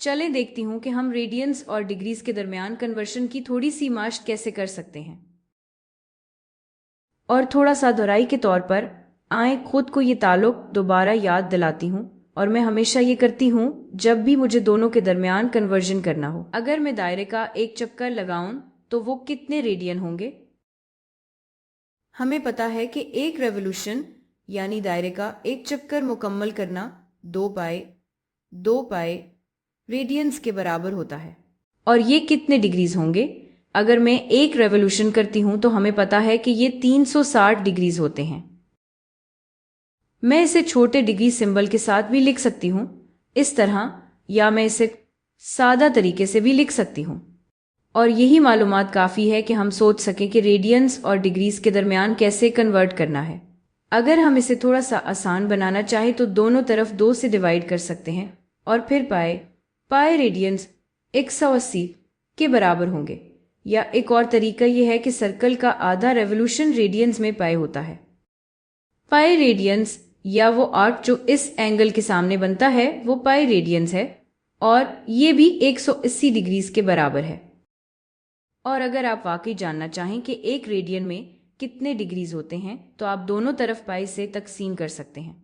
चलें देखती हूँ कि हम रेडियंस और डिग्रीज के दरमियान कन्वर्शन की थोड़ी सी माश्क कैसे कर सकते हैं। और थोड़ा सा दोहराई के तौर पर आए खुद को ये ताल्लुक दोबारा याद दिलाती हूँ, और मैं हमेशा ये करती हूँ जब भी मुझे दोनों के दरमियान कन्वर्जन करना हो। अगर मैं दायरे का एक चक्कर लगाऊं तो वो कितने रेडियन होंगे? हमें पता है कि एक रेवोल्यूशन यानी दायरे का एक चक्कर मुकम्मल करना 2 पाई रेडियंस के बराबर होता है। और ये कितने डिग्रीज होंगे? अगर मैं एक रेवोल्यूशन करती हूं तो हमें पता है कि ये 360 डिग्रीज होते हैं। मैं इसे छोटे डिग्री सिंबल के साथ भी लिख सकती हूं इस तरह, या मैं इसे सादा तरीके से भी लिख सकती हूं। और यही मालूमात काफ़ी है कि हम सोच सकें कि रेडियंस और डिग्रीज के दरमियान कैसे कन्वर्ट करना है। अगर हम इसे थोड़ा सा आसान बनाना चाहें तो दोनों तरफ 2 से डिवाइड कर सकते हैं और फिर पाए रेडियंस 180 के बराबर होंगे। या एक और तरीका यह है कि सर्कल का आधा रेवोल्यूशन रेडियंस में पाए होता है। पाए रेडियंस या वो आर्क जो इस एंगल के सामने बनता है वो पाए रेडियंस है, और ये भी 180 डिग्रीज के बराबर है। और अगर आप वाकई जानना चाहें कि एक रेडियन में कितने डिग्रीज होते हैं तो आप दोनों तरफ पाई से तकसीम कर सकते हैं।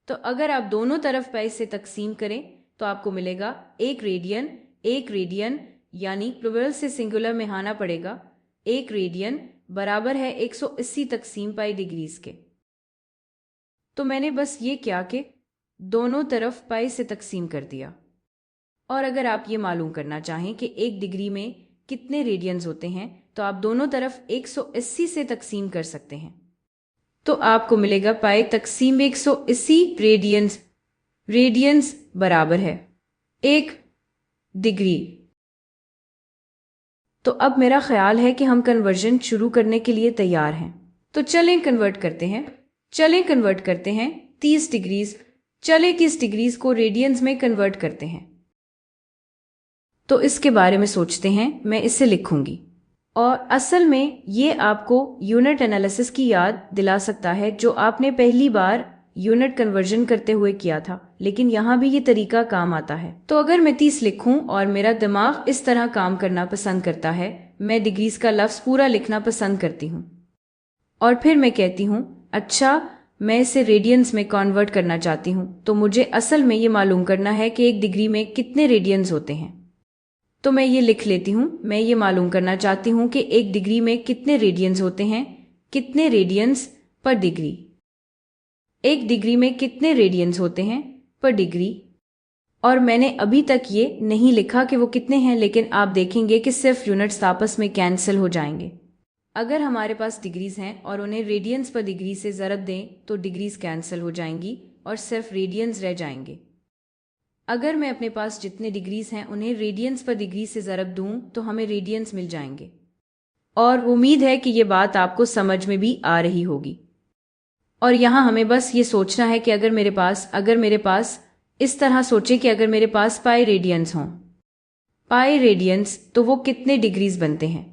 तो अगर आप दोनों तरफ पाई से तकसीम करें तो आपको मिलेगा एक रेडियन यानी प्लूरल से सिंगुलर में आना पड़ेगा। एक रेडियन बराबर है 180 तकसीम पाई डिग्रीज के। तो मैंने बस ये किया कि दोनों तरफ पाई से तकसीम कर दिया। और अगर आप ये मालूम करना चाहें कि एक डिग्री में कितने रेडियंस होते हैं तो आप दोनों तरफ 180 से तकसीम कर सकते हैं। तो आपको मिलेगा पाई तकसीम 180 रेडियंस बराबर है एक डिग्री। तो अब मेरा ख्याल है कि हम कन्वर्जन शुरू करने के लिए तैयार हैं। तो चलें कन्वर्ट करते हैं 30 डिग्रीज। चलें किस डिग्रीज को रेडियंस में कन्वर्ट करते हैं। तो इसके बारे में सोचते हैं। मैं इसे लिखूंगी, और असल में ये आपको यूनिट एनालिसिस की याद दिला सकता है जो आपने पहली बार यूनिट कन्वर्जन करते हुए किया था, लेकिन यहाँ भी ये तरीका काम आता है। तो अगर मैं 30 लिखूं और मेरा दिमाग इस तरह काम करना पसंद करता है, मैं डिग्रीज का लफ्ज पूरा लिखना पसंद करती हूँ और फिर मैं कहती हूँ अच्छा मैं इसे रेडियंस में कन्वर्ट करना चाहती हूँ, तो मुझे असल में ये मालूम करना है कि एक डिग्री में कितने रेडियंस होते हैं। तो मैं ये लिख लेती हूँ, मैं ये मालूम करना चाहती हूँ कि एक डिग्री में कितने रेडियंस होते हैं, कितने रेडियंस पर डिग्री। एक डिग्री में कितने रेडियंस होते हैं पर डिग्री। और मैंने अभी तक ये नहीं लिखा कि वो कितने हैं, लेकिन आप देखेंगे कि सिर्फ यूनिट्स आपस में कैंसिल हो जाएंगे। अगर हमारे पास डिग्रीज हैं और उन्हें रेडियंस पर डिग्री से ज़रब दें तो डिग्रीज कैंसिल हो जाएंगी और सिर्फ रेडियंस रह जाएंगे। अगर मैं अपने पास जितने डिग्रीज हैं उन्हें रेडियंस पर डिग्री से ज़रब दूं तो हमें रेडियंस मिल जाएंगे। और उम्मीद है कि ये बात आपको समझ में भी आ रही होगी। और यहाँ हमें बस ये सोचना है कि अगर मेरे पास इस तरह सोचे कि अगर मेरे पास पाई रेडियंस हों, पाई रेडियंस, तो वो कितने डिग्रीज बनते हैं।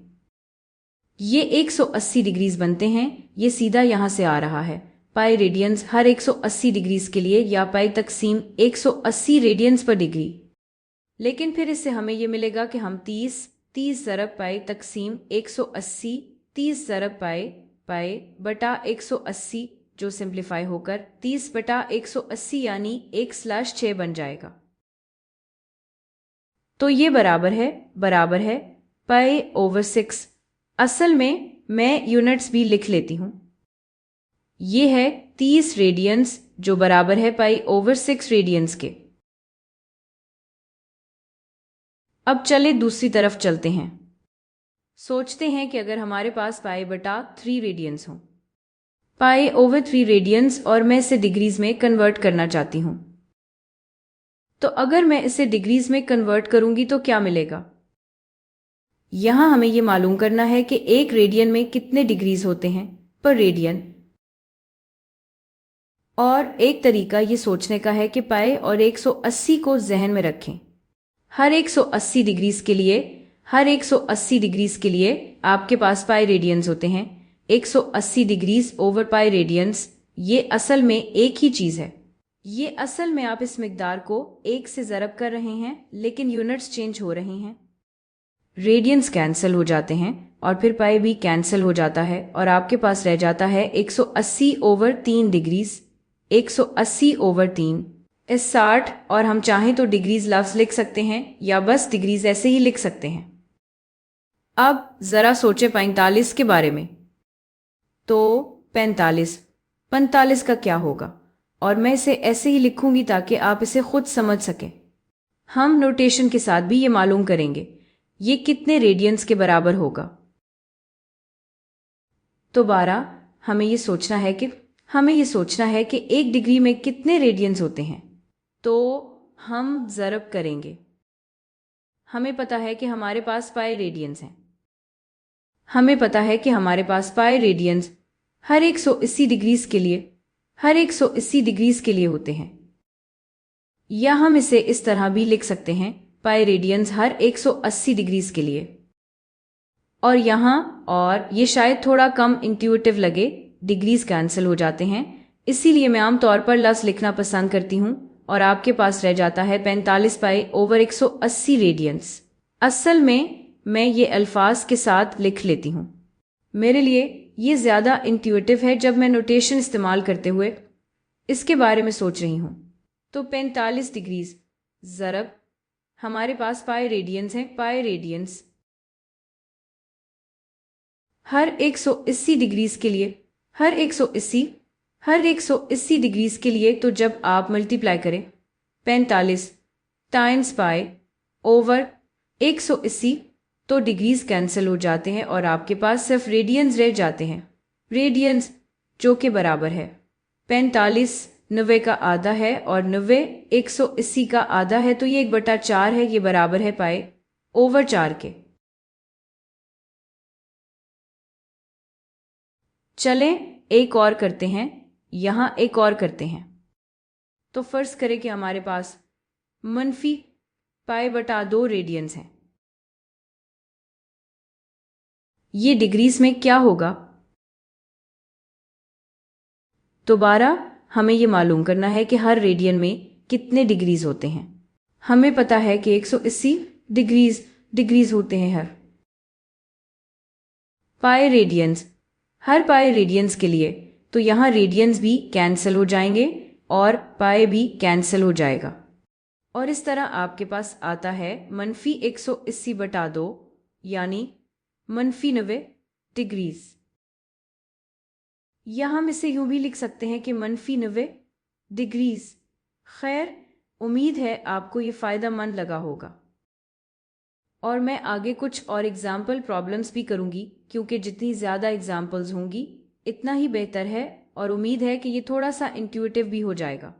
ये 180 डिग्रीज बनते हैं। ये सीधा यहाँ से आ रहा है। पाई रेडियंस हर 180 डिग्रीज के लिए, या पाई तकसीम 180 रेडियंस पर डिग्री। लेकिन फिर इससे हमें ये मिलेगा कि हम 30 ज़रब पाई तकसीम 180, 30 ज़रब पाई बटा 180, जो सिंप्लीफाई होकर 30 बटा 180 यानी 1/6 बन जाएगा। तो ये बराबर है पाई ओवर 6। असल में मैं यूनिट्स भी लिख लेती हूँ। ये है 30 रेडियंस जो बराबर है पाई ओवर 6 रेडियंस के। अब चले दूसरी तरफ चलते हैं। सोचते हैं कि अगर हमारे पास पाई बटा 3 रेडियंस हो, पाई ओवर 3 रेडियंस, और मैं इसे डिग्रीज में कन्वर्ट करना चाहती हूँ। तो अगर मैं इसे डिग्रीज में कन्वर्ट करूंगी तो क्या मिलेगा। यहां हमें यह मालूम करना है कि एक रेडियन में कितने डिग्रीज होते हैं पर रेडियन। और एक तरीका ये सोचने का है कि पाई और 180 को जहन में रखें। हर 180 डिग्रीज के लिए आपके पास पाई रेडियंस होते हैं। 180 डिग्रीज ओवर पाई रेडियंस, ये असल में एक ही चीज है। ये असल में आप इस मिकदार को 1 से ज़रब कर रहे हैं, लेकिन यूनिट्स चेंज हो रही हैं। रेडियंस कैंसिल हो जाते हैं और फिर पाई भी कैंसिल हो जाता है और आपके पास रह जाता है 180/3 डिग्रीज। 180/3 इस 60, और हम चाहें तो डिग्रीज लफ्ज़ लिख सकते हैं या बस डिग्रीज ऐसे ही लिख सकते हैं। अब ज़रा सोचे 45 के बारे में। तो 45 का क्या होगा, और मैं इसे ऐसे ही लिखूंगी ताकि आप इसे खुद समझ सकें। हम नोटेशन के साथ भी ये मालूम करेंगे ये कितने रेडियंस के बराबर होगा। तो 12, हमें ये सोचना है कि 1 डिग्री में कितने रेडियंस होते हैं। तो हम ज़रब करेंगे। हमें पता है कि हमारे पास पाई रेडियंस हैं। हमें पता है कि हमारे पास पाई रेडियंस हर 180 डिग्रीज के लिए होते हैं। या हम इसे इस तरह भी लिख सकते हैं, पाई रेडियंस हर 180 डिग्रीज के लिए। और ये शायद थोड़ा कम इंट्यूटिव लगे, डिग्रीज कैंसिल हो जाते हैं, इसीलिए मैं आमतौर पर लफ्ज़ लिखना पसंद करती हूँ और आपके पास रह जाता है 45/180 रेडियंस। असल में मैं ये अल्फाज के साथ लिख लेती हूँ। मेरे लिए ये ज़्यादा इंट्यूटिव है जब मैं नोटेशन इस्तेमाल करते हुए इसके बारे में सोच रही हूँ। तो 45 डिग्रीज ज़रब हमारे पास पाई रेडियंस हैं। पाई रेडियंस हर 180 डिग्रीज के लिए, हर 180 डिग्रीज के लिए। तो जब आप मल्टीप्लाई करें 45 टाइम्स पाई ओवर 180, तो डिग्रीज कैंसिल हो जाते हैं और आपके पास सिर्फ रेडियंस रह जाते हैं। रेडियंस जो के बराबर है 45 90 का आधा है और 90 180 का आधा है, तो ये 1/4 है। ये बराबर है पाई ओवर 4 के। चलें एक और करते हैं, यहाँ एक और करते हैं। तो फर्ज करें कि हमारे पास मनफी पाई/2 रेडियंस हैं। ये डिग्रीज में क्या होगा? दोबारा हमें ये मालूम करना है कि हर रेडियन में कितने डिग्रीज होते हैं। हमें पता है कि 180 डिग्रीज होते हैं हर पाई रेडियंस। हर पाई रेडियंस के लिए तो यहाँ रेडियंस भी कैंसिल हो जाएंगे और पाई भी कैंसिल हो जाएगा, और इस तरह आपके पास आता है -180/2 यानी -90 डिग्रीज। या हम इसे यूं भी लिख सकते हैं कि -90 डिग्रीज। खैर, उम्मीद है आपको ये फ़ायदेमंद लगा होगा, और मैं आगे कुछ और एग्जाम्पल प्रॉब्लम्स भी करूंगी, क्योंकि जितनी ज़्यादा एग्जाम्पल्स होंगी इतना ही बेहतर है, और उम्मीद है कि ये थोड़ा सा इंट्यूटिव भी हो जाएगा।